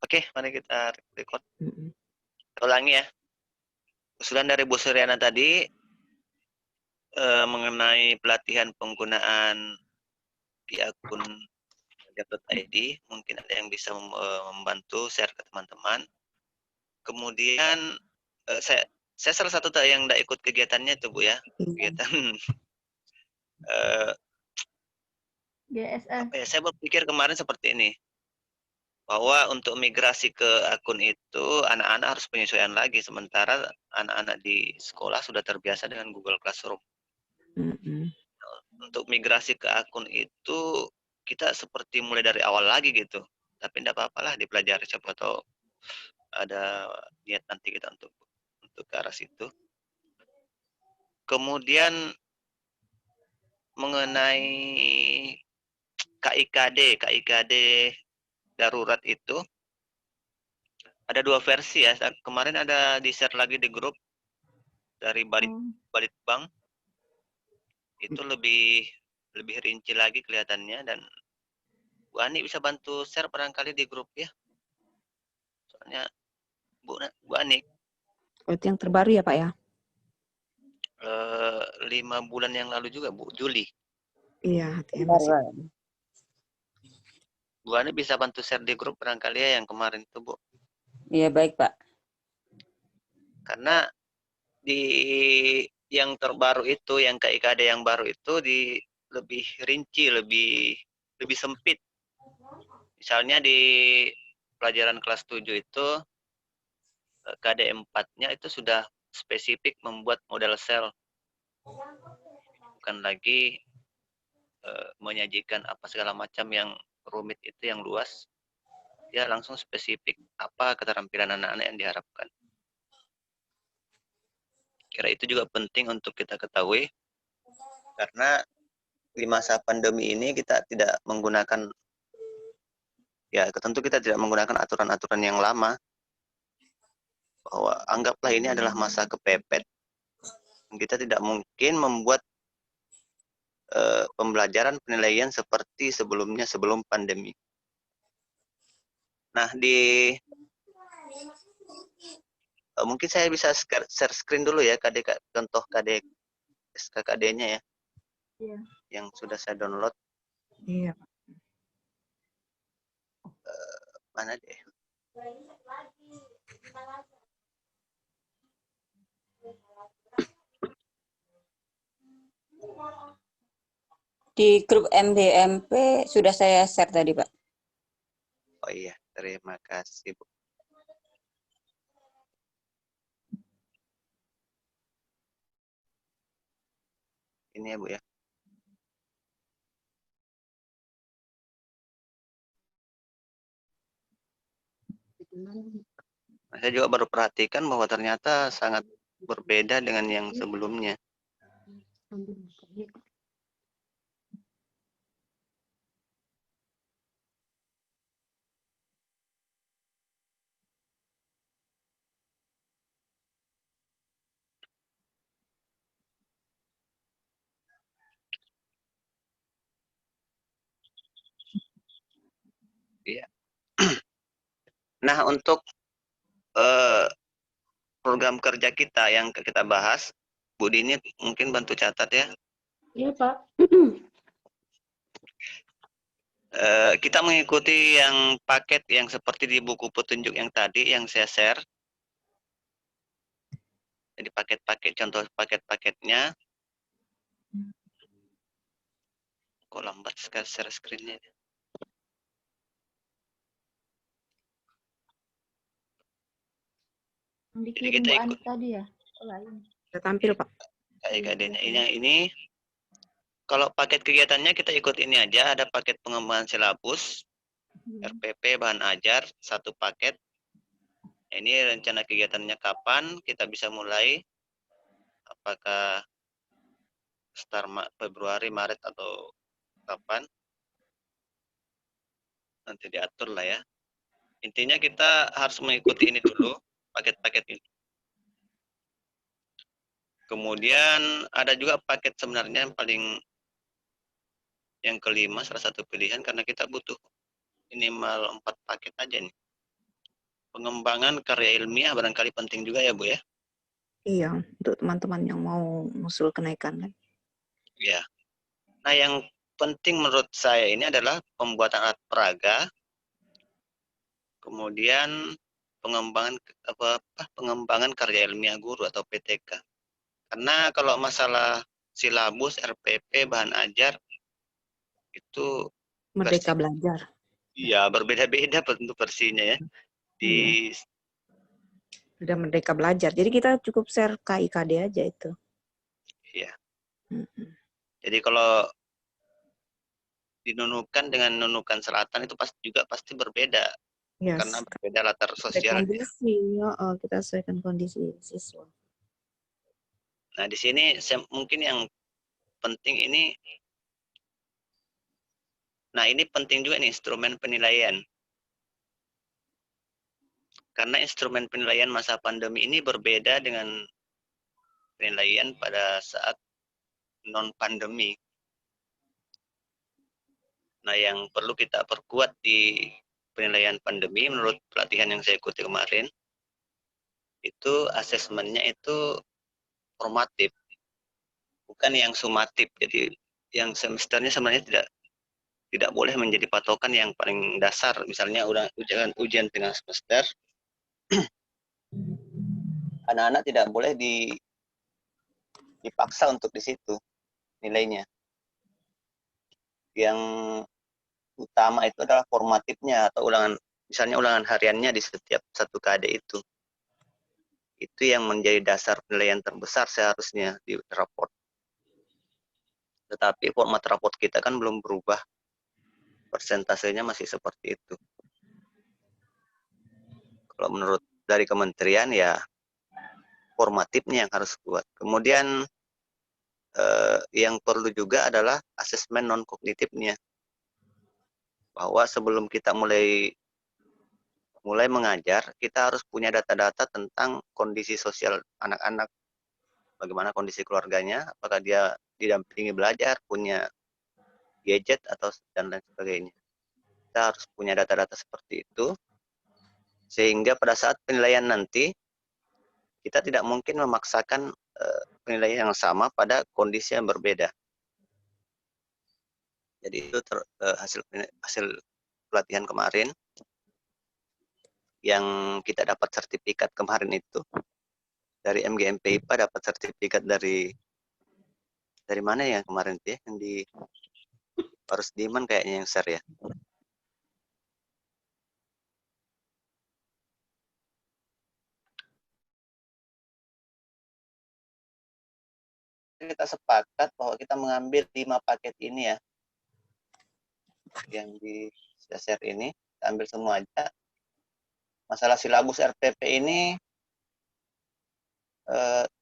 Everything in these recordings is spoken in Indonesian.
Oke, mari kita record. Mm-mm. Ulangi ya. Usulan dari Bu Suryana tadi mengenai pelatihan penggunaan di akun Jab.id, mungkin ada yang bisa membantu share ke teman-teman. Kemudian saya salah satu yang tidak ikut kegiatannya itu Bu ya, kegiatan GSS. saya berpikir kemarin seperti ini, bahwa untuk migrasi ke akun itu anak-anak harus penyesuaian lagi, sementara anak-anak di sekolah sudah terbiasa dengan Google Classroom. Mm-mm. Untuk migrasi ke akun itu kita seperti mulai dari awal lagi gitu, tapi tidak apa-apa lah dipelajari, siapa tahu ada niat nanti kita untuk ke arah situ. Kemudian mengenai KIKD darurat itu ada 2 versi ya. Kemarin ada di share lagi di grup dari Balitbank. Itu lebih rinci lagi kelihatannya, dan Bu Ani bisa bantu share barangkali di grup ya. Soalnya Bu Ani. Oh, itu yang terbaru ya Pak ya? 5 bulan yang lalu juga Bu, Juli. Iya, masih. Bu Ani bisa bantu share di grup barangkali ya yang kemarin itu Bu. Iya baik Pak. Karena di yang terbaru itu, yang KIKD yang baru itu lebih rinci, lebih sempit. Misalnya di pelajaran kelas 7 itu KD 4-nya itu sudah spesifik membuat model sel. Bukan lagi menyajikan apa segala macam yang rumit itu, yang luas. Dia langsung spesifik apa keterampilan anak-anak yang diharapkan. Kira itu juga penting untuk kita ketahui, karena di masa pandemi ini kita tidak menggunakan, ya tentu kita tidak menggunakan aturan-aturan yang lama, bahwa anggaplah ini adalah masa kepepet. Kita tidak mungkin membuat pembelajaran penilaian seperti sebelumnya, sebelum pandemi. Nah, mungkin saya bisa share screen dulu ya, contoh KD SKKD-nya ya. Iya. Yang sudah saya download. Iya. Mana deh? Di grup MDMP sudah saya share tadi Pak. Oh iya, terima kasih Bu. Ini ya Bu ya. Nah, saya juga baru perhatikan bahwa ternyata sangat berbeda dengan yang sebelumnya. Iya. Nah, untuk program kerja kita yang kita bahas, Bu Dini mungkin bantu catat ya. Iya Pak. Kita mengikuti yang paket yang seperti di buku petunjuk yang tadi yang saya share. Jadi paket-paket, contoh paket-paketnya. Kok lambat sekali share screen-nya. Dikirim Jadi kita Bu Ani ikut tadi ya? Lain. Sudah tampil Pak. KIKD-nya. Ini kalau paket kegiatannya kita ikut ini aja, ada paket pengembangan silabus, RPP bahan ajar, 1 paket. Ini rencana kegiatannya kapan, kita bisa mulai, apakah start Februari, Maret, atau kapan, nanti diatur lah ya. Intinya kita harus mengikuti ini dulu, paket-paket ini. Kemudian ada juga paket sebenarnya yang kelima, salah satu pilihan, karena kita butuh minimal 4 paket aja nih. pengembangan karya ilmiah barangkali penting juga ya, Bu ya? Iya, untuk teman-teman yang mau ngusul kenaikan kan. Ya. Nah, yang penting menurut saya ini adalah pembuatan alat peraga, kemudian pengembangan karya ilmiah guru atau PTK. Karena kalau masalah silabus, RPP, bahan ajar itu versi Merdeka belajar. ya berbeda-beda tentu versinya ya. Iya. Di Sudah merdeka belajar. Jadi kita cukup share KIKD aja itu. ya. Mm-mm. Jadi kalau dinunukan dengan nunukan selatan itu pasti berbeda karena Yes. berbeda latar Sesuai sosialnya. kondisi, ya, kita sesuaikan kondisi siswa. Nah, di sini mungkin yang penting ini, nah ini penting juga nih instrumen penilaian. Karena instrumen penilaian masa pandemi ini berbeda dengan penilaian pada saat non-pandemi. Nah, yang perlu kita perkuat di penilaian pandemi menurut pelatihan yang saya ikuti kemarin, itu asesmennya itu formatif, bukan yang sumatif. Jadi yang semesternya sebenarnya tidak boleh menjadi patokan yang paling dasar. Misalnya ujian tengah semester, anak-anak tidak boleh dipaksa untuk di situ nilainya. Yang utama itu adalah formatifnya atau misalnya ulangan hariannya di setiap satu KD itu. Itu yang menjadi dasar penilaian terbesar seharusnya di raport. Tetapi format raport kita kan belum berubah. Persentasenya masih seperti itu. Kalau menurut dari kementerian ya formatifnya yang harus kuat. Kemudian yang perlu juga adalah asesmen non-kognitifnya. Bahwa sebelum kita mulai mengajar, kita harus punya data-data tentang kondisi sosial anak-anak, bagaimana kondisi keluarganya, apakah dia didampingi belajar, punya gadget atau dan lain sebagainya. Kita harus punya data-data seperti itu, sehingga pada saat penilaian nanti kita tidak mungkin memaksakan penilaian yang sama pada kondisi yang berbeda. Jadi itu hasil pelatihan kemarin yang kita dapat sertifikat kemarin itu dari MGMP IPA, dapat sertifikat dari mana ya kemarin tuh ya, yang di Harus Diman kayaknya yang share ya. Kita sepakat bahwa kita mengambil 5 paket ini ya, yang di share ini, kita ambil semua aja. Masalah silabus RPP ini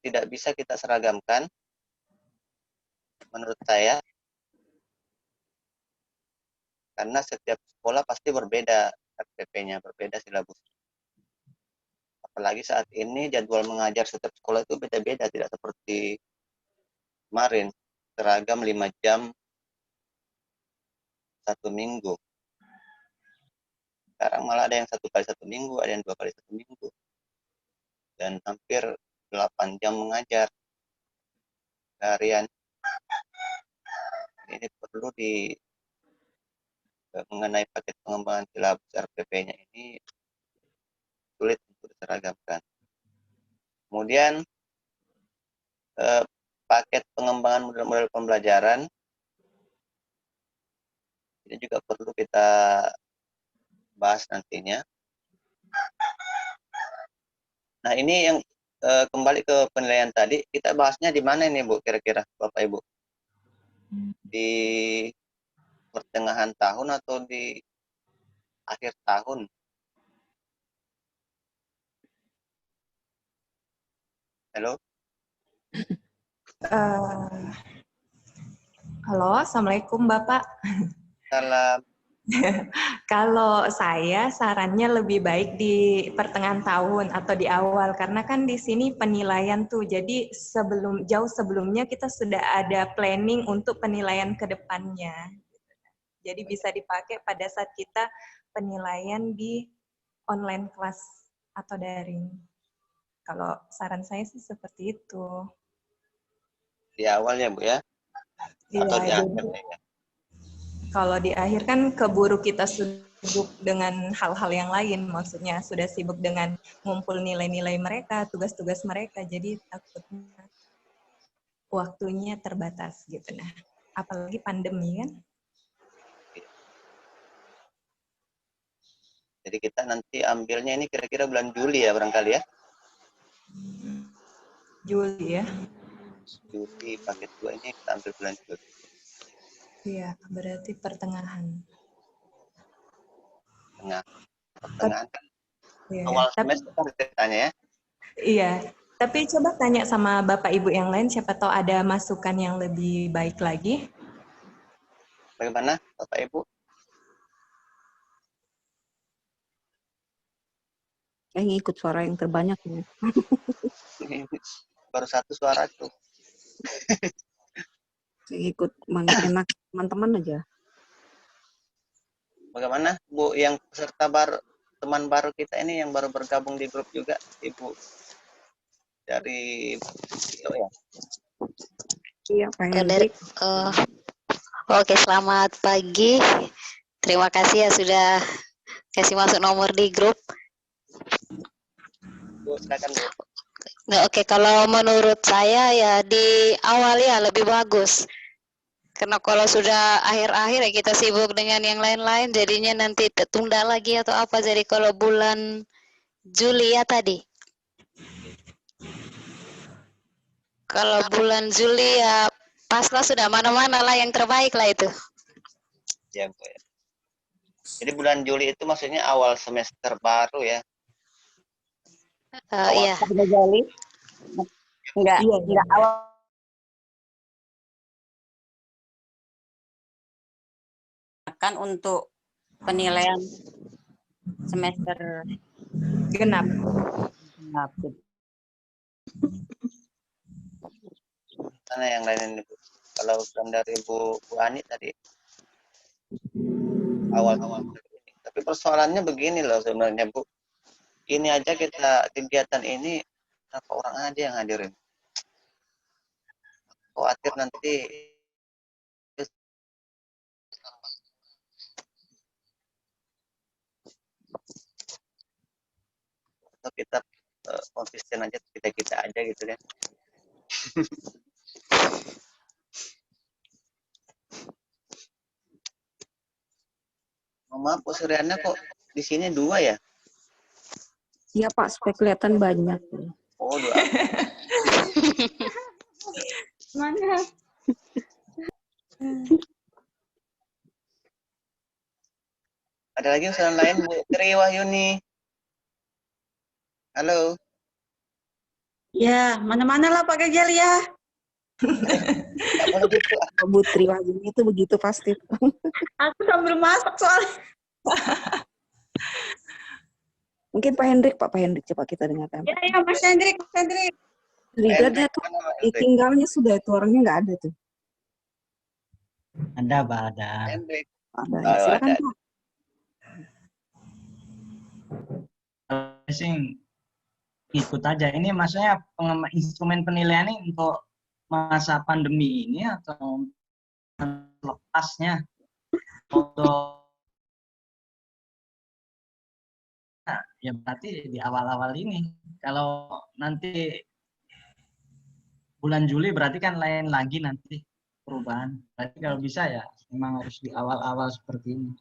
tidak bisa kita seragamkan menurut saya, karena setiap sekolah pasti berbeda RPP-nya, berbeda silabus. Apalagi saat ini jadwal mengajar setiap sekolah itu beda-beda, tidak seperti kemarin seragam 5 jam 1 minggu. Sekarang malah ada yang 1 kali 1 minggu, ada yang 2 kali 1 minggu, dan hampir 8 jam mengajar harian. Ini perlu mengenai paket pengembangan silabus RPP-nya ini sulit untuk diseragamkan. Kemudian paket pengembangan model-model pembelajaran ini juga perlu kita bahas nantinya. Nah, ini yang kembali ke penilaian tadi, kita bahasnya di mana ini Bu, kira-kira Bapak Ibu? Di pertengahan tahun atau di akhir tahun? Halo? Halo, Assalamualaikum Bapak. Salam. Kalau saya sarannya lebih baik di pertengahan tahun atau di awal, karena kan di sini penilaian tuh, jadi jauh sebelumnya kita sudah ada planning untuk penilaian ke depannya. Jadi bisa dipakai pada saat kita penilaian di online class atau daring. Kalau saran saya sih seperti itu. Di awalnya Bu ya? Atau di Iya, jadi akhirnya ya? kalau di akhir kan keburu kita sibuk dengan hal-hal yang lain, maksudnya sudah sibuk dengan ngumpul nilai-nilai mereka, tugas-tugas mereka, jadi takutnya waktunya terbatas gitu. Nah, apalagi pandemi kan. Jadi kita nanti ambilnya ini kira-kira bulan Juli ya barangkali ya? Juli ya. Juli paket 2 ini kita ambil bulan Juli. Iya, berarti pertengahan. Pertengahan kan Iya, awal tapi semester ceritanya ya. iya, tapi coba tanya sama Bapak Ibu yang lain, siapa tahu ada masukan yang lebih baik lagi. Bagaimana Bapak Ibu? Saya ngikut suara yang terbanyak ini. Baru satu suara tuh. Saya ngikut enak teman-teman aja. Bagaimana Bu yang peserta baru, teman baru kita ini yang baru bergabung di grup juga, Ibu dari Tio ya? Iya, Pak Dari, Hendrik. Oke, selamat pagi. Terima kasih ya sudah kasih masuk nomor di grup. Bu, silakan Bu. Nah, oke, kalau menurut saya ya di awal ya lebih bagus. Karena kalau sudah akhir-akhir ya kita sibuk dengan yang lain-lain, jadinya nanti tertunda lagi atau apa. Jadi kalau bulan Juli ya tadi. Kalau bulan Juli ya paslah sudah mana-mana lah yang terbaik lah itu. Ya, Bu. Ya. Jadi bulan Juli itu maksudnya awal semester baru ya? Iya. Jali. Enggak, Iya, enggak awal kan untuk penilaian semester genap. genap. Mana yang lain ini Bu? Kalau bukan dari Bu Ani tadi awal-awal. Tapi persoalannya begini loh sebenarnya Bu. Ini aja kita kegiatan ini berapa orang aja yang hadirin? Khawatir nanti atau kita konsisten aja kita aja gitu kan. Maaf Bu Suryana kok di sini 2 ya? Iya, Pak, supaya kelihatan banyak. Oh 2. Mana? Ada lagi usulan lain Bu Tri Wahyuni. Halo. Ya, mana-mana lah Pak Gajal ya. Nggak boleh gitu. Bu Tri Wahyuni itu begitu pasti. Aku sambil masak soalnya. Mungkin Pak Hendrik, coba kita dengarkan. Ya, ya Mas Hendrik, Mas Hendrik. Ligatnya tuh, tinggalnya sudah itu orangnya nggak ada tuh. Ada, Pak, ada. Hendrik. Ada. Oh, Silakan ada. Pak. Sing ikut aja. Ini maksudnya instrumen penilaian ini untuk masa pandemi ini atau lepasnya untuk ya berarti di awal-awal ini. Kalau nanti bulan Juli berarti kan lain lagi nanti perubahan. Berarti kalau bisa ya memang harus di awal-awal seperti ini.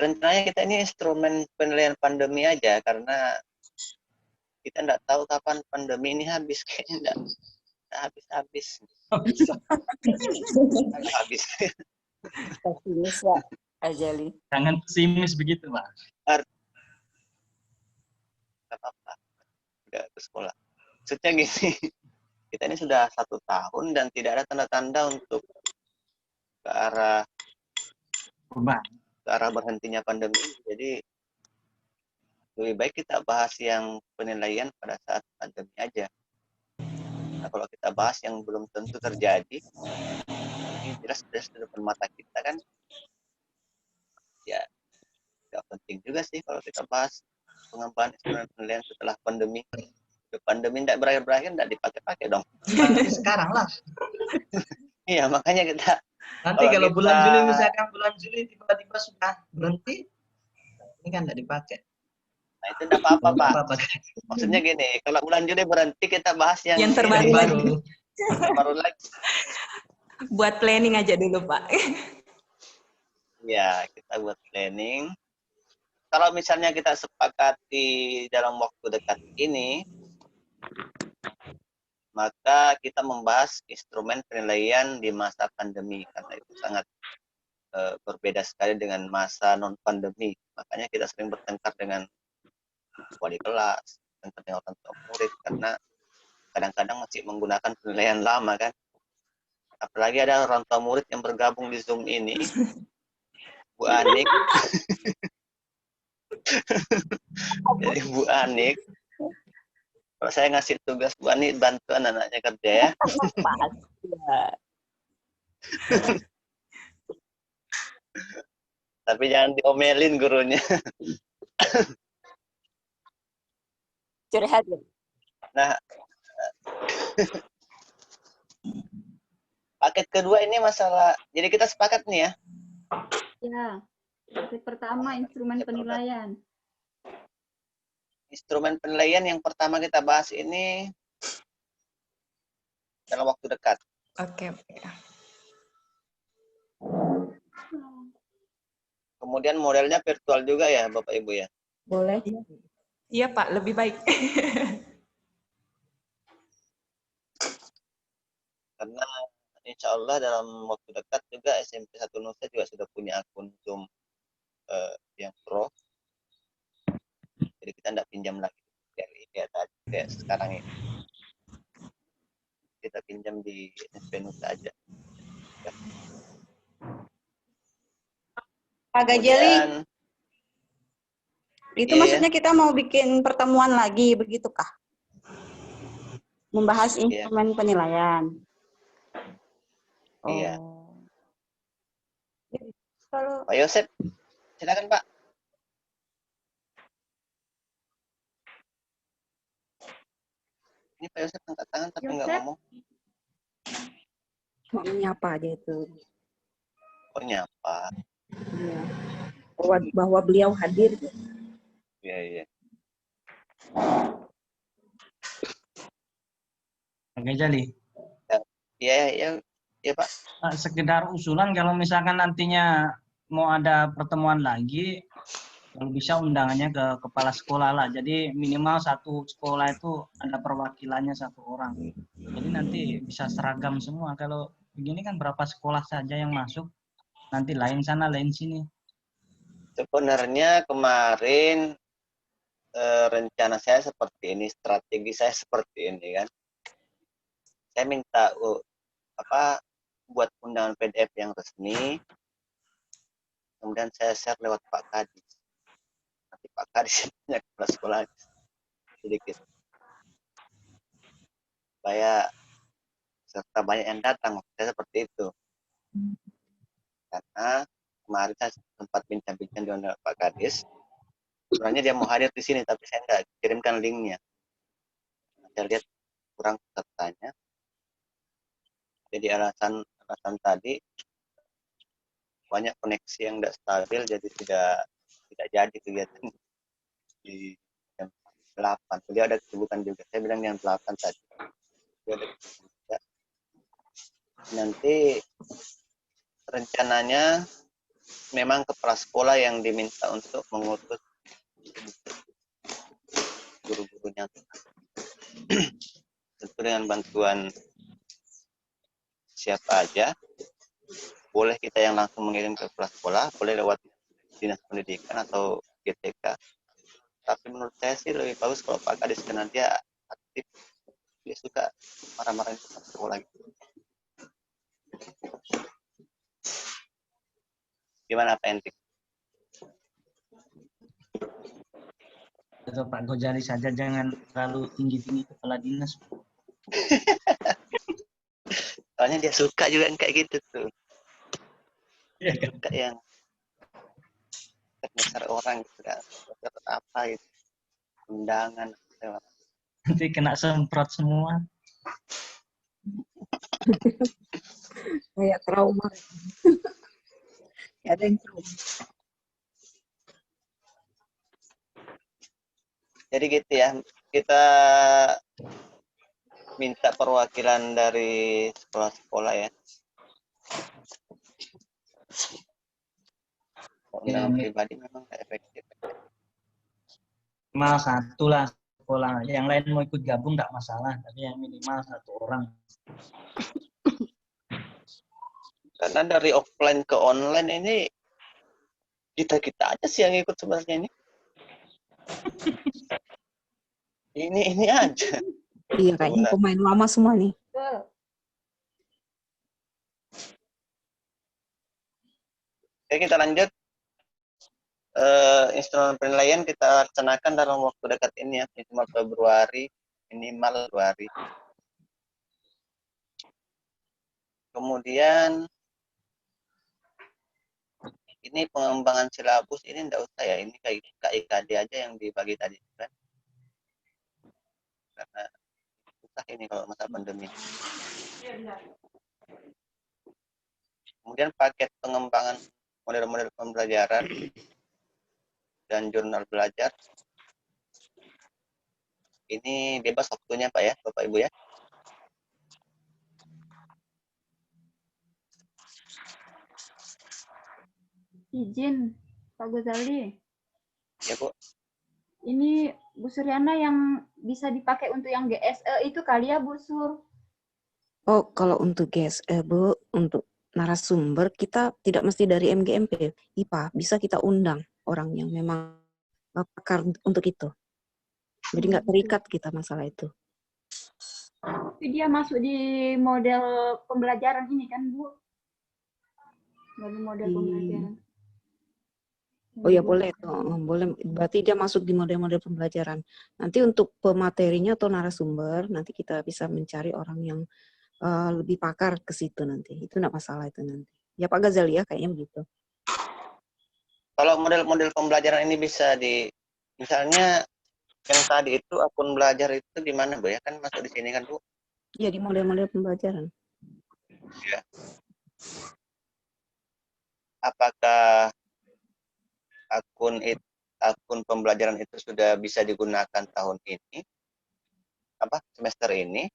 Rencananya kita ini instrumen penilaian pandemi aja karena kita nggak tahu kapan pandemi ini habis, kayaknya nggak habis-habis. Habis. Pesimis ya, Ajali. Jangan pesimis begitu, Pak. Nggak apa-apa. Udah ke sekolah. Maksudnya gini, kita ini sudah 1 tahun dan tidak ada tanda-tanda untuk ke arah berhentinya pandemi. Jadi lebih baik kita bahas yang penilaian pada saat pandemi aja. Nah, kalau kita bahas yang belum tentu terjadi, ini jelas di depan mata kita kan, ya nggak penting juga sih kalau kita bahas pengembangan instrumen penilaian setelah pandemi. Pandemi tidak berakhir-berakhir, tidak dipakai-pakai dong. Berarti sekarang lah. Iya, makanya kita Nanti kalau bulan Juli, misalkan bulan Juli tiba-tiba sudah berhenti, ini kan tidak dipakai. Nah, itu tidak apa-apa, Nggak Pak. apa-apa. Maksudnya gini, kalau bulan Juli berhenti, kita bahas yang terbaru ini, lagi. baru lagi. Buat planning aja dulu, Pak. Ya, kita buat planning. Kalau misalnya kita sepakati dalam waktu dekat ini, maka kita membahas instrumen penilaian di masa pandemi, karena itu sangat berbeda sekali dengan masa non-pandemi. Makanya kita sering bertengkar dengan wali kelas, bertengkar dengan orang tua murid, karena kadang-kadang masih menggunakan penilaian lama kan. Apalagi ada orang tua murid yang bergabung di Zoom ini, Bu Anik. Jadi Bu Anik, kalau saya ngasih tugas Bu Anik bantu anak-anaknya kerja ya. Tapi jangan diomelin gurunya. Curhat ya. Nah, paket kedua ini masalah, jadi kita sepakat nih ya. Ya, paket pertama instrumen penilaian. Instrumen penilaian yang pertama kita bahas ini dalam waktu dekat. Oke. Kemudian modelnya virtual juga ya, Bapak Ibu ya. Boleh. Iya, Pak, lebih baik. Karena insya Allah dalam waktu dekat juga SMP 1 Nusa juga sudah punya akun Zoom yang pro. Jadi kita tidak pinjam lagi dari kayak sekarang ini. Kita pinjam di SMP Nusa aja. Ya. Pak Gajali, Kemudian, itu iya, maksudnya kita mau bikin pertemuan lagi, begitukah? Membahas Iya. instrumen penilaian. Iya. Kalau Pak Yosep, silakan Pak. Ini Pak Yosep angkat tangan tapi nggak Yosep. ngomong. Mau menyapa aja itu. Oh nyapa. Iya. Bahwa beliau hadir. Iya, iya. Oke, Jali. Iya, iya, iya Pak. Sekedar usulan kalau misalkan nantinya mau ada pertemuan lagi, kalau bisa undangannya ke kepala sekolah lah. Jadi minimal satu sekolah itu ada perwakilannya 1 orang. Jadi nanti bisa seragam semua. Kalau begini kan berapa sekolah saja yang masuk, nanti lain sana, lain sini. Sebenarnya kemarin rencana saya seperti ini, strategi saya seperti ini kan. Saya minta buat undangan PDF yang resmi, kemudian saya share lewat Pak Kadis. Nanti Pak Kadis punya kepala sekolah sedikit. Supaya serta banyak yang datang, saya seperti itu. Karena kemarin saya sempat bincang-bincang dengan Pak Kadis. Sebenarnya dia mau hadir di sini, tapi saya nggak kirimkan linknya. Saya lihat kurang pesertanya. Jadi alasan tadi banyak koneksi yang tidak stabil, jadi tidak jadi kegiatan di jam 8. Beliau ada kesibukan juga. Saya bilang jam 8 tadi. Beliau ada kesibukan juga. Nanti rencananya memang kepala sekolah yang diminta untuk mengutus guru-gurunya. Tentu dengan bantuan siapa aja. Boleh kita yang langsung mengirim ke kepala sekolah, boleh lewat dinas pendidikan atau GTK. Tapi menurut saya sih lebih bagus kalau Pak Kadis, karena dia aktif, dia suka marah-marahin kepala sekolah gitu. Gimana Pak Entik? Atau Pak Gojali saja, jangan terlalu tinggi-tinggi kepala dinas. Soalnya dia suka juga yang kayak gitu tuh. Iya kan? Suka yang ngeser orang gitu kan. Ngeser apa itu? Undangan. Nanti kena semprot semua. Kayak trauma. Ada yang trauma. Jadi gitu ya, kita minta perwakilan dari sekolah-sekolah ya. Undangan pribadi memang nggak efektif. Minimal satu lah sekolah. Yang lain mau ikut gabung nggak masalah, tapi yang minimal 1 orang. Karena dari offline ke online ini kita aja sih yang ikut sebenarnya ini. Ini aja. Iya, kayaknya pemain lama semua nih. Oke, kita lanjut. Instrumen penilaian kita laksanakan dalam waktu dekat ini ya, minimal Februari. Kemudian ini pengembangan silabus ini enggak usah ya, ini kayak KIKD aja yang dibagi tadi kan. Karena susah ini kalau masa pandemi. Kemudian paket pengembangan model-model pembelajaran dan jurnal belajar. Ini bebas waktunya Pak ya, Bapak Ibu ya. Izin, Pak Gozali. Ya Bu. Ini Bu Suryana yang bisa dipakai untuk yang GSE itu kali ya Bu Sur? Oh, kalau untuk GSE, Bu, untuk narasumber, kita tidak mesti dari MGMP, IPA. Bisa kita undang orang yang memang pakar untuk itu. Jadi nggak terikat kita masalah itu. Tapi dia masuk di model pembelajaran ini kan, Bu? Model pembelajaran. Oh ya boleh, boleh. Berarti dia masuk di model-model pembelajaran. Nanti untuk pematerinya atau narasumber, nanti kita bisa mencari orang yang lebih pakar ke situ nanti. Itu nggak masalah itu nanti. Ya Pak Ghazali ya, kayaknya begitu. Kalau model-model pembelajaran ini bisa misalnya yang tadi itu akun belajar itu di mana Bu ya? Kan masuk di sini kan Bu? Iya, di model-model pembelajaran. Ya. Apakah akun pembelajaran itu sudah bisa digunakan tahun ini? Semester ini?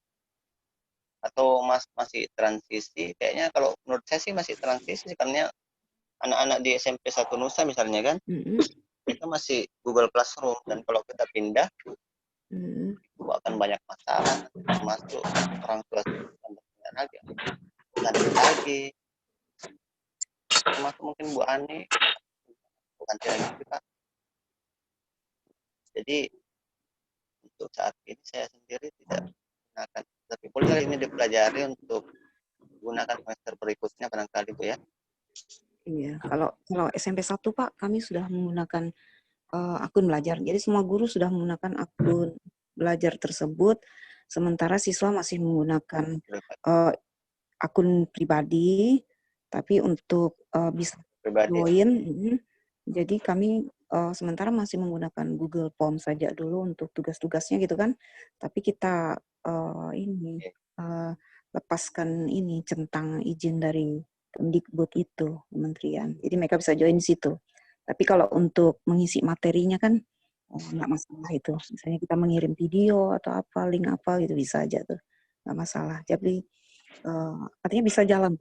Atau masih transisi? Kayaknya kalau menurut saya sih masih transisi karena anak-anak di SMP 1 Nusa misalnya kan, itu masih Google Classroom, dan kalau kita pindah itu akan banyak masalah, termasuk orang tua lagi, ganti lagi, termasuk mungkin Bu Ani ganti lagi Pak. Jadi untuk saat ini saya sendiri tidak gunakan, tapi boleh ini dipelajari untuk gunakan semester berikutnya barangkali Bu ya. Iya, kalau SMP 1 Pak, kami sudah menggunakan akun belajar. Jadi semua guru sudah menggunakan akun belajar tersebut, sementara siswa masih menggunakan akun pribadi, tapi untuk bisa join, jadi kami sementara masih menggunakan Google Form saja dulu untuk tugas-tugasnya gitu kan. Tapi kita lepaskan ini centang izin dari Kemdikbud itu, kementerian. Jadi mereka bisa join di situ. Tapi kalau untuk mengisi materinya kan nggak masalah itu. Misalnya kita mengirim video atau apa, link apa gitu bisa aja tuh, nggak masalah. Jadi artinya bisa jalan.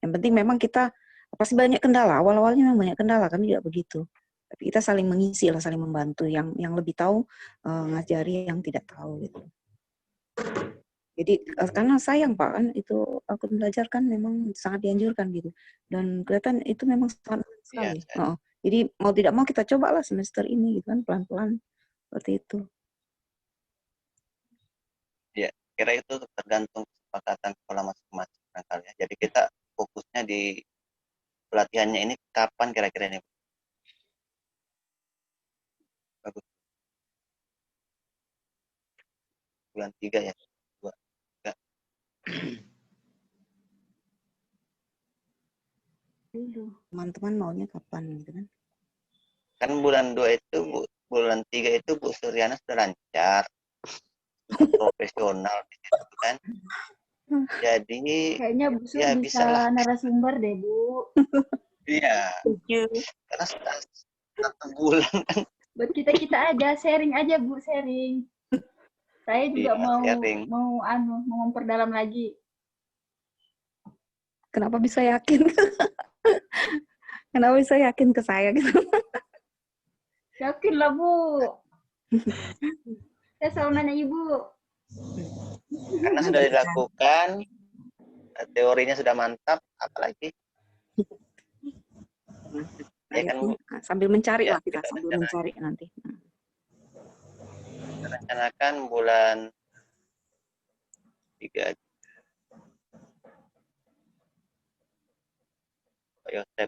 Yang penting memang kita pasti banyak kendala. Awal-awalnya memang banyak kendala, kami juga begitu. Tapi kita saling mengisi lah, saling membantu. Yang lebih tahu ngajari yang tidak tahu gitu. Jadi karena sayang Pak kan itu akun belajar kan memang sangat dianjurkan gitu, dan kelihatan itu memang sangat sekali. Ya, jadi mau tidak mau kita cobalah semester ini gitu kan, pelan-pelan seperti itu. Ya, kira itu tergantung kesepakatan sekolah masing-masing barangkali ya. Jadi kita fokusnya di pelatihannya ini kapan kira-kira ini? Bagus. Bulan 3 ya. Teman-teman maunya kapan gitu kan? Kan bulan 2 itu, bulan 3 itu Bu Suryana sudah lancar, sudah profesional gitu kan. Jadi Kayaknya Bu Sur ya bisa lah. bisa narasumber deh, Bu. Iya. Karena sudah 1 bulan kan. Buat kita aja, sharing aja, Bu, sharing. Saya juga Iya, mau sharing. mau memperdalam lagi. Kenapa bisa yakin? Kenapa bisa yakin ke saya gitu? Yakin lah, Bu. Saya selalu nanya Ibu. Karena sudah dilakukan, teorinya sudah mantap, apalagi ya kan Bu. Sambil mencari Ya, lah kita sambil mencari nanti. Kita rencanakan bulan 3 Pak Yosep.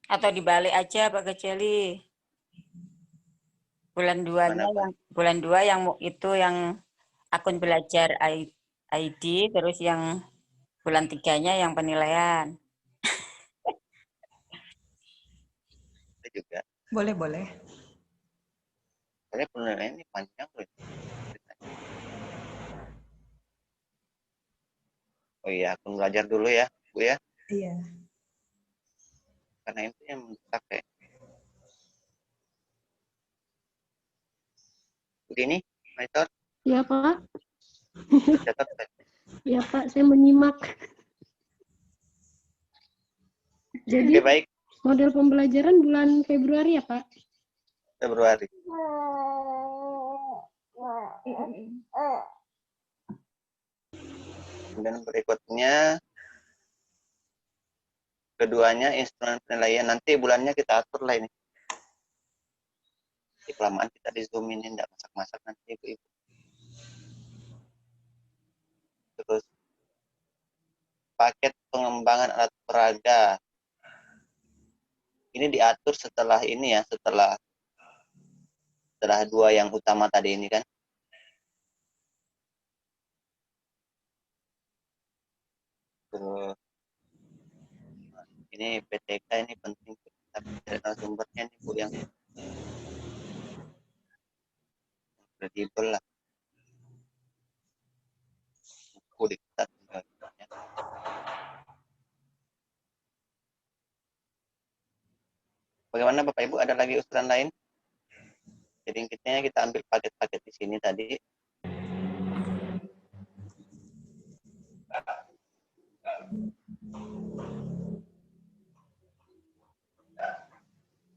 Atau dibalik aja Pak Gejali. Bulan 2 yang itu yang akun belajar ID, terus yang bulan 3-nya yang penilaian. Itu juga. Boleh. Soalnya penilaian ini panjang loh. Oh iya, akun belajar dulu ya, Bu ya. Iya. Karena itu yang mendesak ya. Begini, monitor. Ya Pak. Catat. Ya Pak, saya menyimak. Jadi Oke, baik. model pembelajaran bulan Februari ya Pak? Februari. Kemudian berikutnya keduanya instrumen penilaian. Nanti bulannya kita atur lah ini. Di kelamaan kita di zoom ini, tidak masak-masak nanti ibu-ibu. Terus paket pengembangan alat peraga. Ini diatur setelah ini ya, setelah 2 yang utama tadi ini kan. Terus ini PTK ini penting, tapi sumbernya ini Bu yang kredibel lah. Buku diktat. Bagaimana Bapak Ibu, ada lagi usulan lain? Jadi kita ambil paket-paket di sini tadi.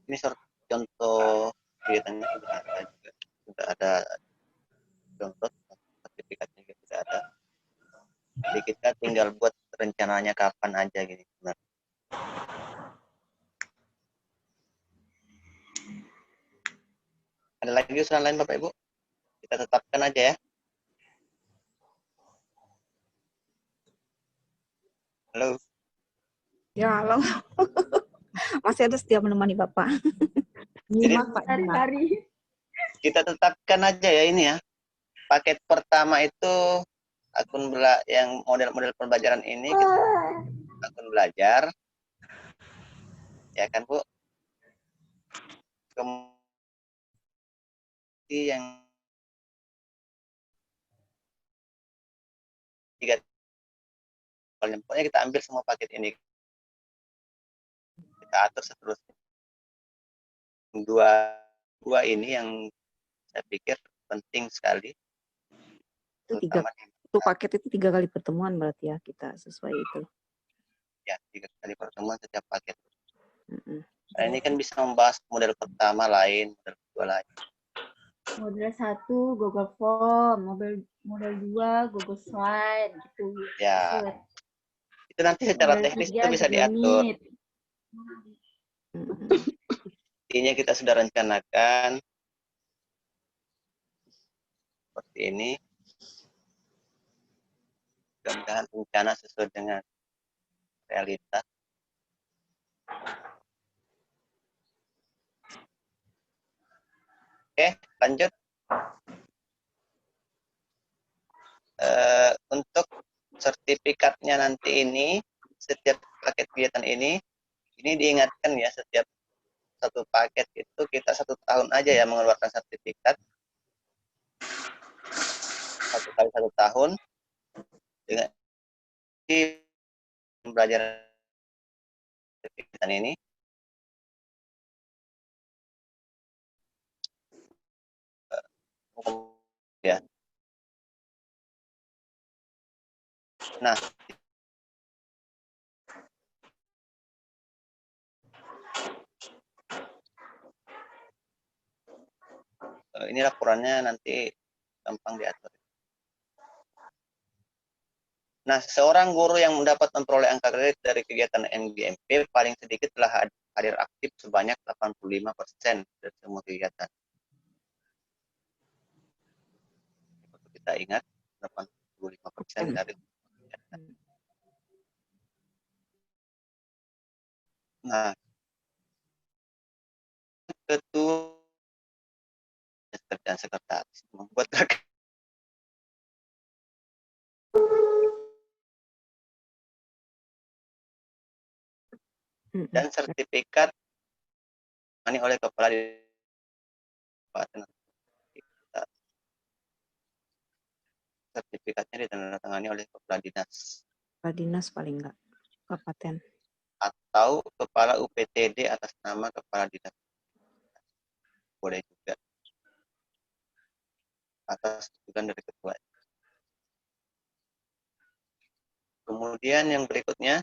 Ini contoh kegiatannya sudah ada contoh sertifikatnya juga sudah ada. Jadi kita tinggal buat rencananya kapan aja gini. Benar. Ada lagi usulan lain Bapak Ibu? Kita tetapkan aja ya. Halo. Ya, halo. Masih ada setia menemani Bapak. Jadi, Hari-hari. kita tetapkan aja ya ini ya. Paket pertama itu yang model-model pembelajaran ini kita akun belajar. Ya kan Bu? Kemudian yang 3 pokoknya kita ambil semua paket ini, kita atur seterusnya. Dua ini yang saya pikir penting sekali. Itu paket itu 3 kali pertemuan berarti ya, kita sesuai itu. Ya, 3 kali pertemuan setiap paket. Nah, ini kan bisa membahas model pertama lain, model kedua lain. Model 1 Google Form, model 2 Google Slide gitu. Ya. Itu nanti secara teknis itu bisa diatur. Intinya kita sudah rencanakan seperti ini. Mudah-mudahan rencana sesuai dengan realitas. Oke, lanjut. Untuk sertifikatnya nanti ini, setiap paket kegiatan ini diingatkan ya, setiap satu paket itu kita 1 tahun aja ya mengeluarkan sertifikat. 1 kali 1 tahun dengan pembelajaran sertifikat ini. Ya. Nah, ini laporannya nanti gampang diatur. Nah, seorang guru yang mendapat memperoleh angka kredit dari kegiatan MGMP paling sedikit telah hadir aktif sebanyak 85% dari semua kegiatan. Untuk kita ingat, 85% dari kegiatan. Nah, ketua dan sekretaris membuat dan sertifikat ini oleh kepala sertifikatnya ditandatangani oleh kepala dinas. Kepala dinas paling enggak kabupaten. Atau kepala UPTD atas nama kepala dinas. Boleh juga. Atas tujuan dari ketua. Kemudian yang berikutnya,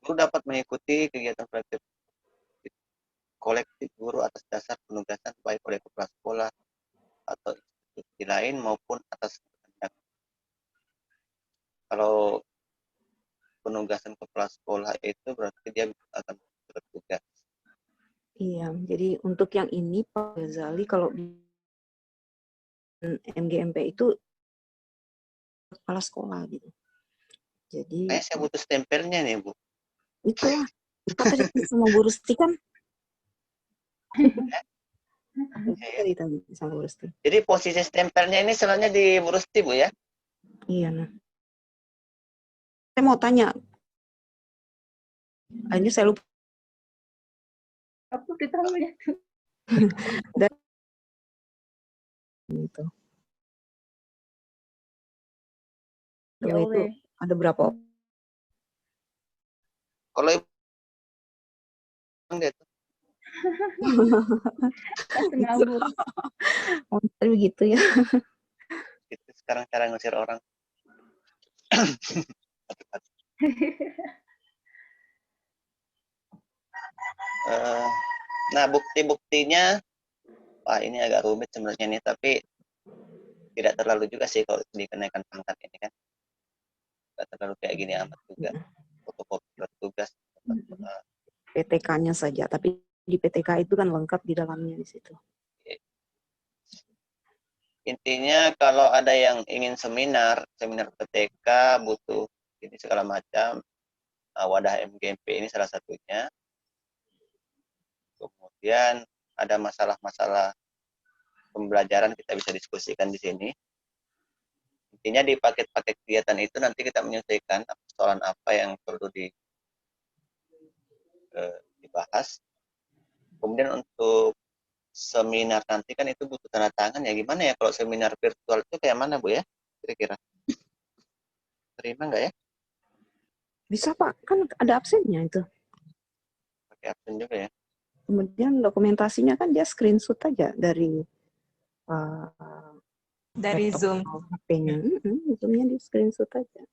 guru dapat mengikuti kegiatan kolektif guru atas dasar penugasan baik oleh kepala sekolah atau institusi lain maupun atas kehendak. Kalau penugasan kepala sekolah itu berarti dia akan bertugas. Iya, jadi untuk yang ini Pak Ghazali kalau di MGMP itu kepala sekolah gitu. Jadi saya butuh stempelnya nih, Bu. Itulah. Kita tadi sama Bu Rusti kan? Tadi sama Bu Rusti. Jadi posisi stempelnya ini sebenarnya di Bu Rusti, Bu ya? Iya, nah. Saya mau tanya. Ini saya lupa. Aku ditaruhnya tuh. Dan itu. Itu ada berapa? Kalau Ibu gitu. Ngabur. Oh, begitu ya. Itu sekarang cara ngusir orang. Nah, bukti-buktinya, wah ini agak rumit sebenarnya nih, tapi tidak terlalu juga sih kalau dikenakan pangkat ini kan. Tidak terlalu kayak gini amat juga. Fotokopi tugas. PTK-nya saja, tapi di PTK itu kan lengkap di dalamnya di situ. Intinya kalau ada yang ingin seminar PTK butuh ini segala macam, wadah MGMP ini salah satunya. Kemudian ada masalah-masalah pembelajaran kita bisa diskusikan di sini. Intinya di paket-paket kegiatan itu nanti kita menyelesaikan persoalan apa yang perlu dibahas. Kemudian untuk seminar nanti kan itu butuh tanda tangan ya. Gimana ya kalau seminar virtual itu kayak mana, Bu ya? Kira-kira. Terima nggak ya? Bisa Pak, kan ada absennya itu. Pakai absen juga ya. Kemudian dokumentasinya kan dia screenshot aja dari Zoom. HP-nya. Zoom-nya di screenshot aja.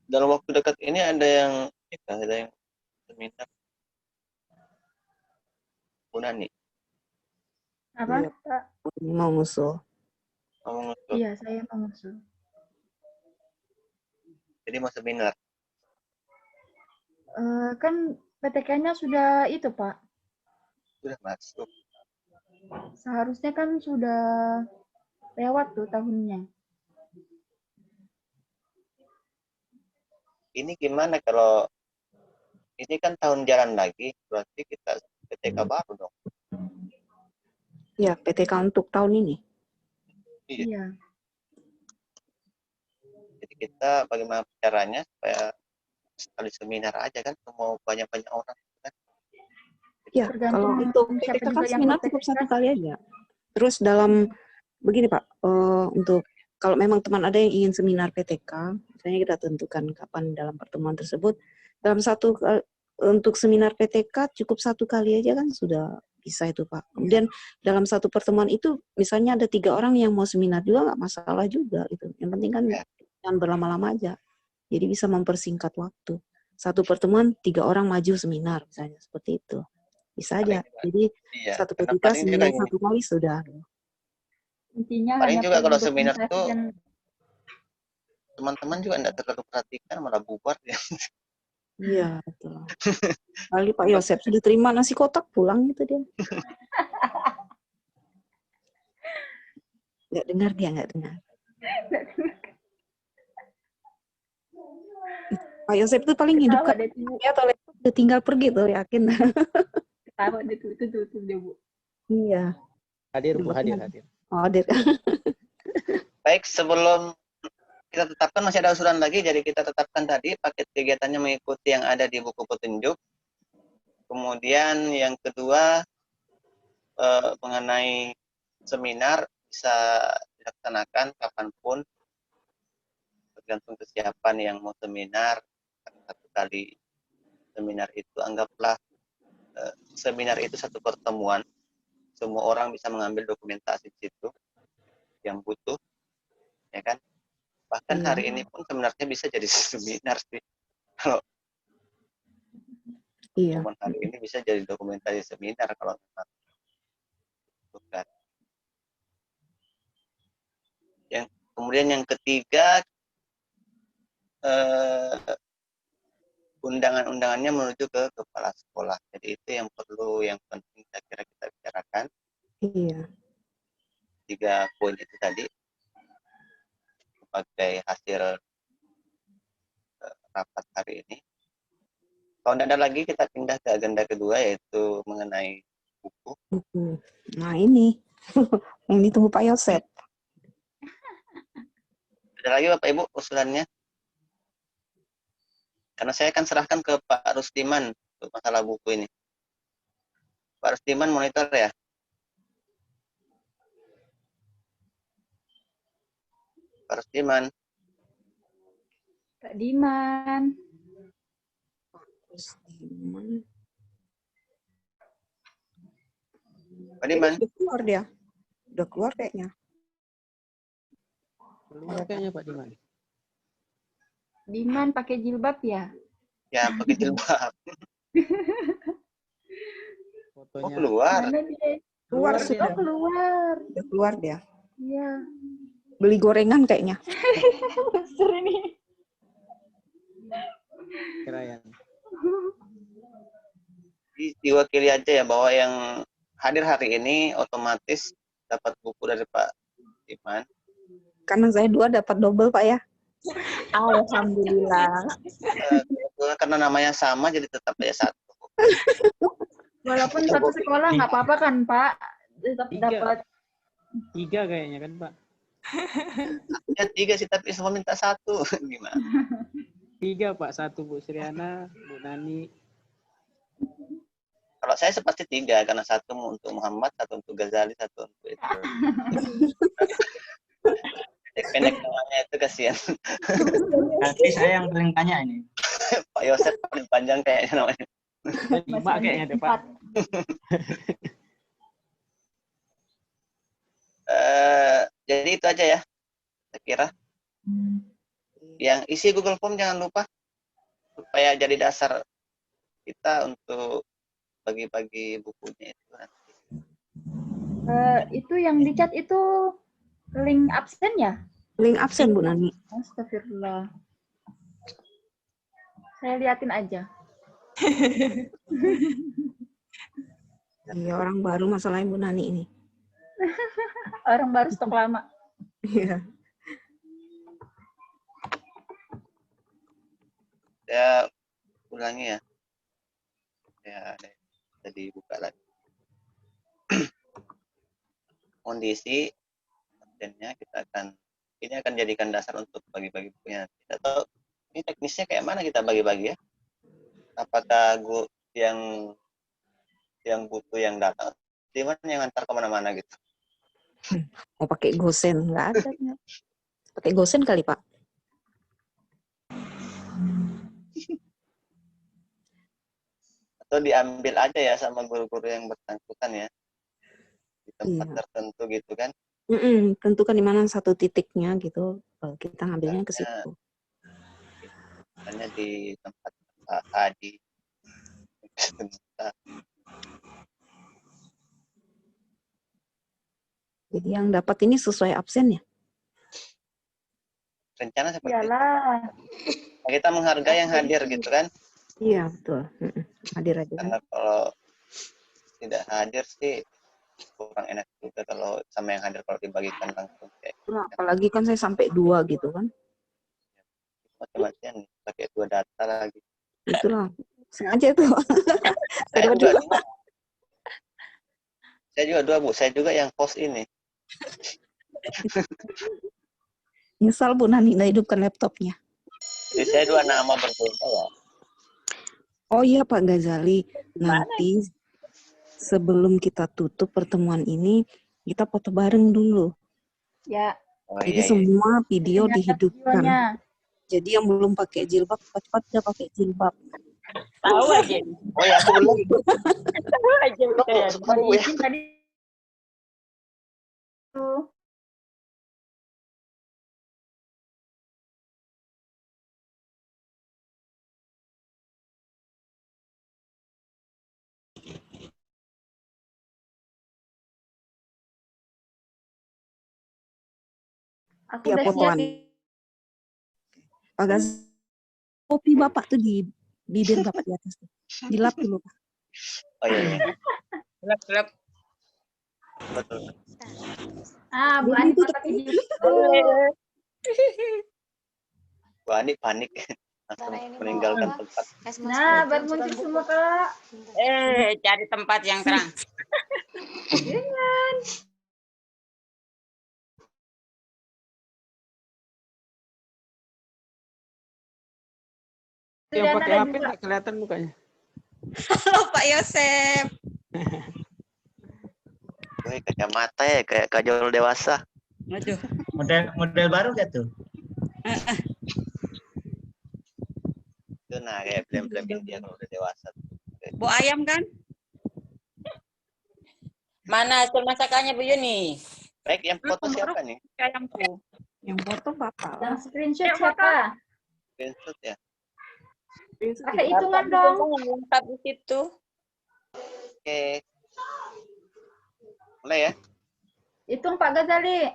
Dalam waktu dekat ini ada yang seminar Bu Nani. Apa, Iya, Pak? mau ngusul. Iya, saya mau ngusul. Jadi mau seminar. Kan PTK-nya sudah itu, Pak. Sudah masuk. Seharusnya kan sudah lewat tuh tahunnya. Ini gimana kalau ini kan tahun jalan lagi, berarti kita PTK baru dong. Ya, PTK untuk tahun ini. Iya. Jadi kita bagaimana caranya supaya sekali seminar aja kan, mau banyak-banyak orang kan. Ya, kalau untuk PTK kan seminar cukup satu kali aja. Terus dalam begini Pak, untuk kalau memang teman ada yang ingin seminar PTK, misalnya kita tentukan kapan dalam pertemuan tersebut, dalam untuk seminar PTK cukup satu kali aja kan sudah bisa itu Pak. Kemudian dalam satu pertemuan itu misalnya ada 3 orang yang mau seminar juga nggak masalah juga gitu. Yang penting kan jangan berlama-lama aja. Jadi bisa mempersingkat waktu. Satu pertemuan 3 orang maju seminar misalnya seperti itu. Bisa aja. Jadi satu PTK seminar satu kali sudah. Intinya Paling hanya juga kalau perlu seminar dokumentasi tuh dan teman-teman juga enggak terlalu perhatikan, malah bubar ya. Iya, betul. Kali Pak Yosep sudah terima nasi kotak pulang gitu dia. Nggak dengar dia, nggak dengar. Pak Yosep itu paling hidup kan atau laptop udah tinggal pergi tuh, yakin. Ketawa deh tuh, itu dia Bu. Iya. Hadir Bu, hadir. Oh, hadir. Baik, sebelum kita tetapkan masih ada usulan lagi, jadi kita tetapkan tadi paket kegiatannya mengikuti yang ada di buku petunjuk. Kemudian yang kedua mengenai seminar bisa dilaksanakan kapanpun, tergantung kesiapan yang mau seminar. Satu kali seminar itu anggaplah seminar itu satu pertemuan, semua orang bisa mengambil dokumentasi di situ yang butuh, ya kan? Bahkan hari ini pun sebenarnya bisa jadi seminar sih. Kalau cuman hari ini bisa jadi dokumentasi seminar kalau memang bukan. Kemudian yang ketiga, undangan-undangannya menuju ke kepala sekolah. Jadi itu yang penting saya kira kita bicarakan. Iya. 3 poin itu tadi sebagai hasil rapat hari ini. Kalau tidak ada lagi, kita pindah ke agenda kedua, yaitu mengenai buku. Nah ini yang ditunggu Pak Yosep. Ada lagi Bapak Ibu usulannya? Karena saya akan serahkan ke Pak Rusdiman untuk masalah buku ini. Pak Rusdiman monitor ya? Pak Rusdiman. Pak Diman. Pak Diman. Udah keluar dia. Udah keluar kayaknya. Keluar kayaknya Pak Diman. Diman pakai jilbab ya? Ya, pakai jilbab. Fotonya. Oh, keluar. Mana dia? Keluar Oh, sudah. keluar. Udah keluar dia. Iya. Beli gorengan kayaknya. Besar ini. Kirayan. Diwakili aja ya, bahwa yang hadir hari ini otomatis dapat buku dari Pak Diman. Karena saya 2 dapat double Pak ya. Alhamdulillah. Karena namanya sama, jadi tetap aja 1. Walaupun satu sekolah nggak apa-apa kan Pak? Tetap dapat. 3 kayaknya kan Pak? Ya 3 sih, tapi semua minta 1. Gimana? 3 Pak, 1 Bu Sriana, Bu Nani. Kalau saya pasti 3, karena 1 untuk Muhammad, 1 untuk Ghazali, 1 untuk itu. Pendek namanya itu kasihan. Tapi saya yang paling tanya ini. Pak Yosef paling panjang kayaknya namanya. 5 kayaknya deh Pak. Jadi itu aja ya, saya kira. Yang isi Google Form jangan lupa, supaya jadi dasar kita untuk bagi-bagi bukunya itu nanti. Itu yang di chat itu link absen ya? Link absen Bu Nani. Astagfirullah. Saya liatin aja. Iya, orang baru masalahnya Bu Nani ini. Orang baru stok lama. Iya. Ya, ulangi ya. Ya, jadi buka lagi. Kondisi absennya kita akan, ini akan jadikan dasar untuk bagi-bagi bukunya. Atau Ini teknisnya kayak mana kita bagi-bagi ya? Apakah yang butuh yang datang, Diman yang antar kemana-mana gitu? Mau pakai gosen? Nggak ada. Nggak. Pakai gosen kali, Pak. Atau diambil aja ya sama guru-guru yang bersangkutan ya? Di tempat Iya. tertentu gitu kan? Tentukan di mana satu titiknya gitu. Kita ngambilnya ke situ. Misalnya di tempat Pak Adi. Jadi yang dapat ini sesuai absen ya? Rencana seperti itu. Iyalah. Nah, kita menghargai yang hadir gitu kan? Iya, betul. Hadir aja kan? Karena kalau tidak hadir sih kurang enak juga kalau sama yang hadir kalau dibagikan langsung. Nah, apalagi kan saya sampai 2 gitu kan? Mati-matian pakai 2 data lagi. Itulah. Sengaja itu. Saya juga 2, Bu. Saya juga yang post ini. Nyesal Bu Nani nggak hidupkan laptopnya. Jadi saya 2 nama berbeda ya. Oh iya Pak Ghazali, nanti sebelum kita tutup pertemuan ini, kita foto bareng dulu. Ya. Jadi semua video Ternyata dihidupkan. videonya. Jadi yang belum pakai jilbab, cepat-cepat udah pakai jilbab. Tahu aja. Oh ya, aku belum. Tahu aja. Izin tadi. Aku Ya udah fotoan. siap. Pak Ghazali, kopi Bapak tuh di bibir Bapak di atas tuh. Dilap dulu Pak. Oh iya. Gelap. Betul. Bu Ani foto video dulu. Bu Ani panik. Langsung meninggalkan tempat. Nah, baru muncul semua Kak. Cari tempat yang terang. Jangan. Yang pakai HP nggak kelihatan mukanya. Halo Pak Yosep. Wih, kacamata ya kayak kajol dewasa. Aduh. Model baru gak tuh? Itu nah kayak film-film India kalau udah dewasa. Bu ayam kan? Mana hasil masakannya Bu Yuni? Baik, yang foto siapa nih? Ayamku. Yang foto Bapak. Yang screenshot siapa? Screenshot ya. Pakai hitungan dong. Lengkap di situ. Oke. Mulai ya. Hitung Pak Ghazali.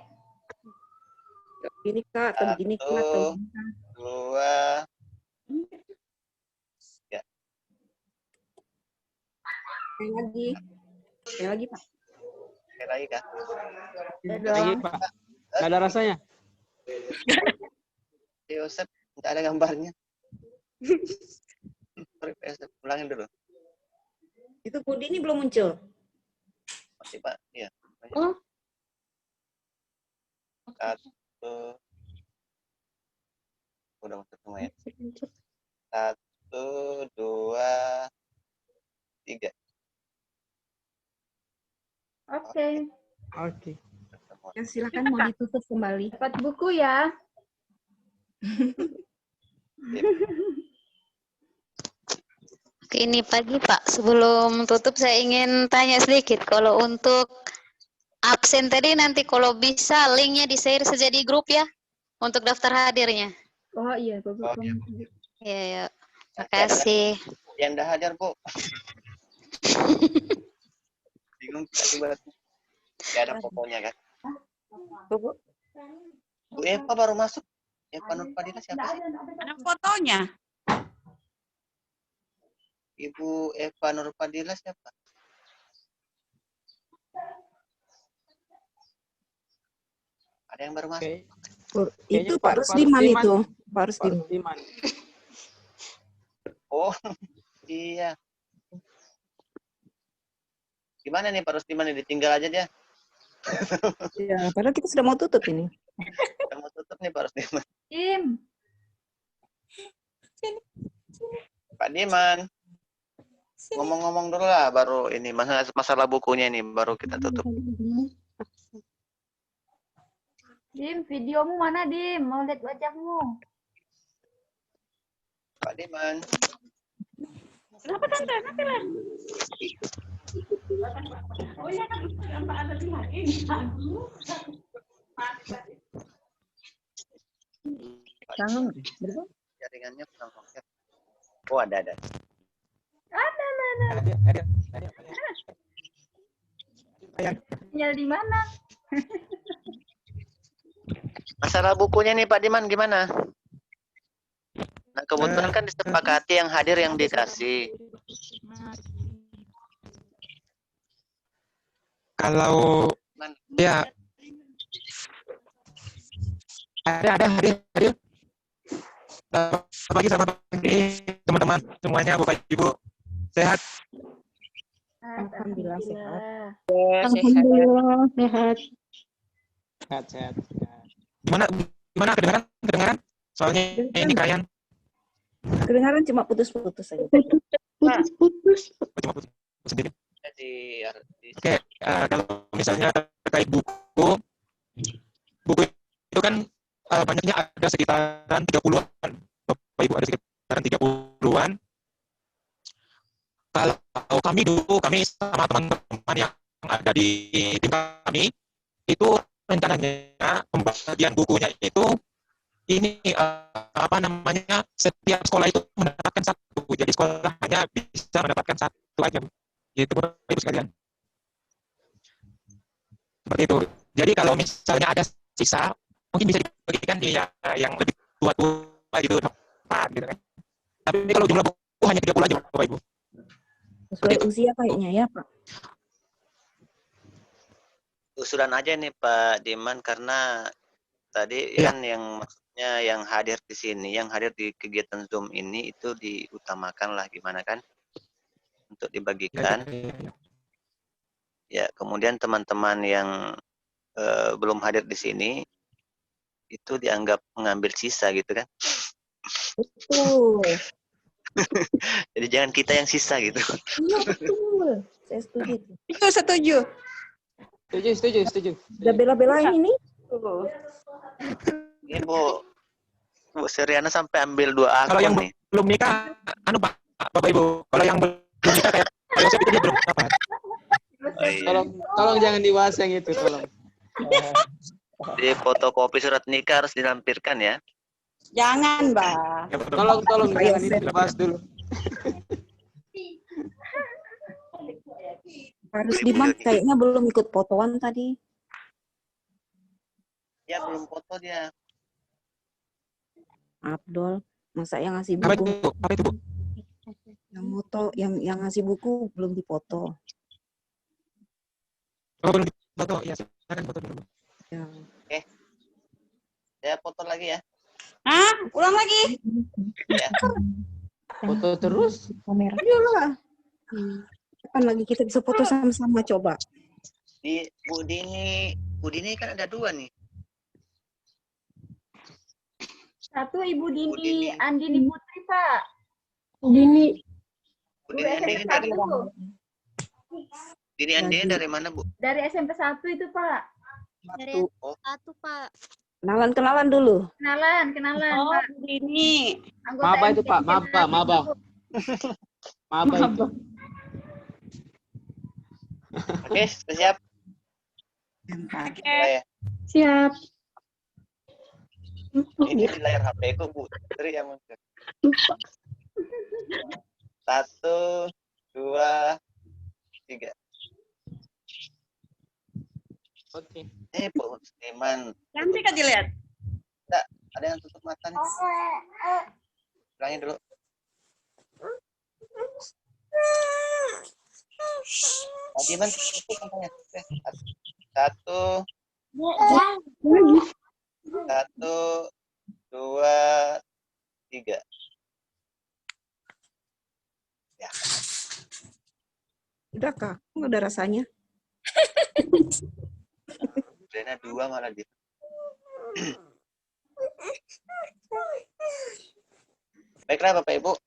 Gini Kak, atau begini Kak, atau 2, 3. Sekali lagi Pak. Sekali lagi Kak. Lagi Pak. Nggak ada rasanya. Yosep, nggak ada gambarnya. Ulangin dulu. Itu Budi ini belum muncul. Masih Pak, iya. Oh. 1. Udah masuk semua ya. 1, 2, 3. Oke. Ya, silakan mau ditutup kembali. Dapat buku ya. Oke, ini pagi Pak. Sebelum tutup saya ingin tanya sedikit. Kalau untuk absen tadi nanti kalau bisa linknya di-share saja di grup ya. Untuk daftar hadirnya. Oh iya, bagus. Iya, ya. Makasih. Yang dah hadir Bu. Bingung tiba-tiba. Gak ada fotonya kan? Bu Eva baru masuk. Eva Nurfadila siapa sih? Ada fotonya. Ibu Eva Nurfadila siapa? Ada yang baru masuk? Itu Pak Rusdiman itu. Pak Rusdiman. Oh, iya. Gimana nih Pak Rusdiman? Ditinggal aja dia. Ya, padahal kita sudah mau tutup ini. Sudah mau tutup nih Pak Rusdiman. Im. Pak Diman. Ngomong-ngomong dulu lah, baru ini masalah bukunya ini baru kita tutup. Dim, videomu mana, Dim? Mau lihat wajahmu. Pak Diman. Kenapa Tante? Nanti lah. Oh iya kan tanpa ada lihat ini. Kangen. Jaringannya kurang oke. Oh, ada. Ada. Tinggal di mana? Masalah bukunya nih Pak Diman gimana? Nah, kebetulan kan disepakati yang hadir yang dikasih. Kalau ya ada hadir. Selamat pagi sama pagi teman-teman semuanya, Bapak Ibu sehat. Alhamdulillah sehat. Alhamdulillah sehat. Sehat. Gimana kedengaran? Soalnya ini kalian Kedengaran cuma putus-putus saja. Putus. cuma putus sedikit. Jadi Oke, kalau misalnya terkait buku itu kan banyaknya ada sekitaran 30-an. Bapak Ibu ada sekitaran 30-an. Kalau kami sama teman-teman yang ada di tim kami itu rencananya pembagian bukunya itu ini setiap sekolah itu mendapatkan satu, jadi sekolah hanya bisa mendapatkan satu aja, gitu Bapak Ibu sekalian. Seperti itu. Jadi kalau misalnya ada sisa, mungkin bisa dibagikan di yang lebih tua gitu, gitu kan. Tapi kalau jumlah buku hanya 30 aja Bapak Ibu. Sesuai usia kayaknya ya Pak. usulan aja nih Pak Diman karena tadi kan yang maksudnya yang hadir di sini, yang hadir di kegiatan Zoom ini itu diutamakan lah gimana kan untuk dibagikan. Ya, kemudian teman-teman yang belum hadir di sini itu dianggap mengambil sisa gitu kan. Betul. Jadi jangan kita yang sisa gitu. Iya betul. Saya setuju. Setuju. Setuju. Udah bela-belain ini. Ini Bu Seriana sampai ambil 2 akun Kalau yang nih. belum nikah, Bapak Ibu, kalau yang belum nikah kayak Yosef itu dia belum apa? Oh, iya. Tolong jangan dibahas yang itu, tolong. Di fotokopi surat nikah harus dilampirkan ya. Jangan, Mbak. Tolong jangan itu dibahas dulu. Harus Diman kayaknya belum ikut fotoan tadi. Ya belum foto dia. Abdul, masa yang ngasih Apa buku? itu Bu? Yang ngasih buku belum dipoto. Oh, belum foto. Ya, silakan foto dulu. Ya. Oke. Saya foto lagi ya. Hah? Ulang lagi? Ya. Foto terus? Kamera. Iyalah. Kapan lagi kita bisa foto sama-sama coba? Di Bu Dini kan ada 2 nih. Satu Ibu Dini Andini Putri, Pak. Dini. Bu Dini Andini dari mana? Dini Andini dari mana, Bu? Dari SMP 1 itu, Pak. Dari satu, Pak. Kenalan dulu. Kenalan, Oh, Pak. ini. Maba itu, Pak. Maba. Maba itu. Oke, sudah siap? Oke. Siap. Ini di layar HP ku Bu Tri yang muncul. 1, 2, 3. Oke. Bu Diman. Cantik kan dilihat? Enggak, ada yang tutup mata nih. Ulangin dulu. Pak Diman tutup matanya. 1, 2, 3. Ya. Udah Kak, nggak ada rasanya. Rena 2 malah dia. Baiklah Bapak Ibu.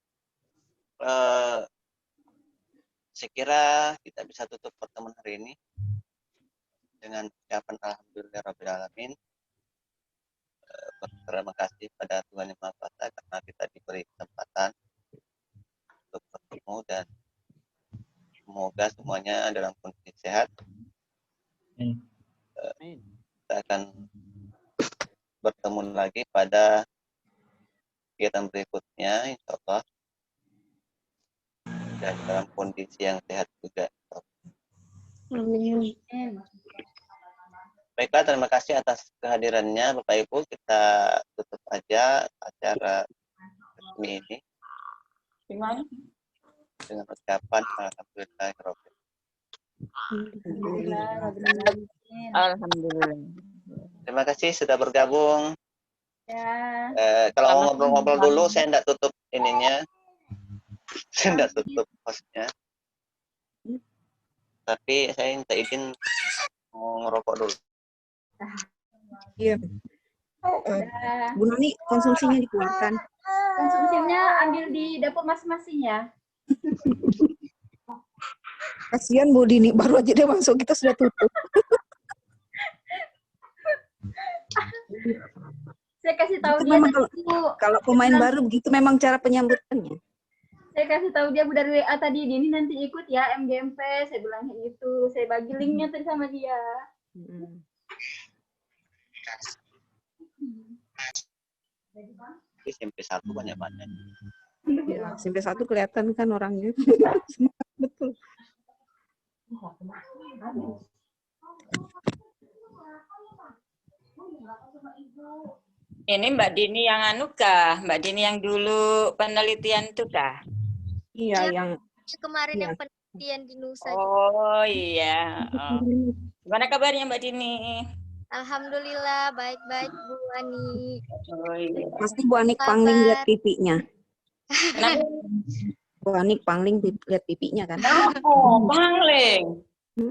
Saya kira kita bisa tutup pertemuan hari ini dengan ucapan alhamdulillahirabbil alamin. Berterima kasih pada Tuhan Yang Maha Kuasa karena kita diberi kesempatan untuk bertemu, dan semoga semuanya dalam kondisi sehat. Kita akan bertemu lagi pada kegiatan berikutnya, insya Allah, dan dalam kondisi yang sehat juga. Amin. Baiklah, terima kasih atas kehadirannya Bapak Ibu. Kita tutup aja acara resmi ini dengan ucapan alhamdulillahirabbil alamin. Alhamdulillah. Terima kasih sudah bergabung. Ya. Kalau mau ngobrol-ngobrol dulu, saya tidak tutup ininya, saya tidak tutup hostnya. Tapi saya minta izin mau ngerokok dulu. Iya. Bu Nani, konsumsinya dikeluarkan. Konsumsinya ambil di dapur masing-masing ya. Kasihan Bu Dini, baru aja dia masuk, kita sudah tutup. Saya kasih tahu Itu dia memang tadi, Bu. kalau pemain baru begitu memang cara penyambutannya. Saya kasih tahu dia Bu dari WA tadi, Dini nanti ikut ya MGMP. Saya bilang kayak gitu. Saya bagi linknya tadi sama dia. SMP 1 banyak-banyak. Ya, SMP 1 kelihatan kan orangnya. Betul. Ini Mbak Dini yang anu kah? Mbak Dini yang dulu penelitian itu kah? Iya, yang kemarin iya. yang penelitian di Nusa. Oh iya. Oh. Gimana kabarnya Mbak Dini? Alhamdulillah baik-baik Bu Ani. Oh iya. Pasti Bu Anik pangling lihat pipinya. Bu Anik pangling lihat pipinya kan? Oh, pangling.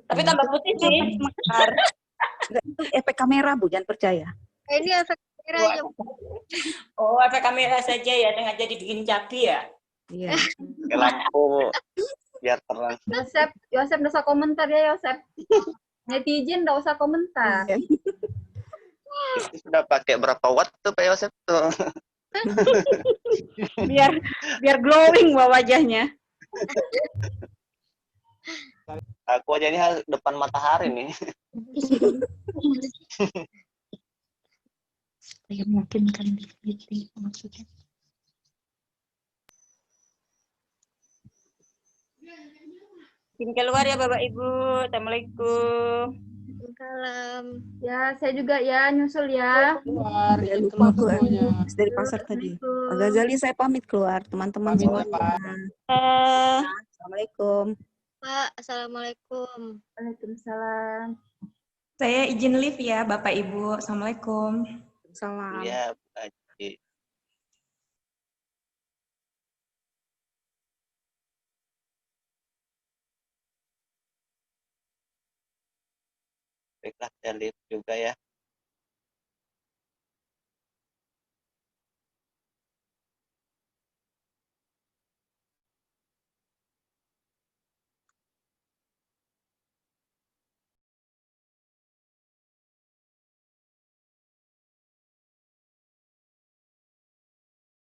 Tapi tambah putih sih. Itu efek kamera Bu, jangan percaya. Ini efek kamera aja. Oh, efek kamera saja ya, dengan jadi bikin cabi ya? Iya. Ke lampu biar terang. Yosep nggak usah komentar ya Yosep. Netizen nggak usah komentar. Itu sudah pakai berapa watt tuh Pak Yosep tuh? biar glowing wajahnya. Aku aja ini depan matahari nih. Saya meyakinkan diri maksudnya. Bikin keluar ya Bapak Ibu. Assalamualaikum. Salam. Ya, saya juga ya nyusul ya. Keluar, Saya izin lupa keluar keluar semuanya. dari pasar tadi. Pak Ghazali saya pamit keluar, teman-teman Pamit ya, semuanya. Pak. Assalamualaikum. Pak, assalamualaikum. Waalaikumsalam. Saya izin live ya Bapak Ibu. Assalamualaikum. Salam. Iya, Bu Haji. Baiklah, saya live juga ya.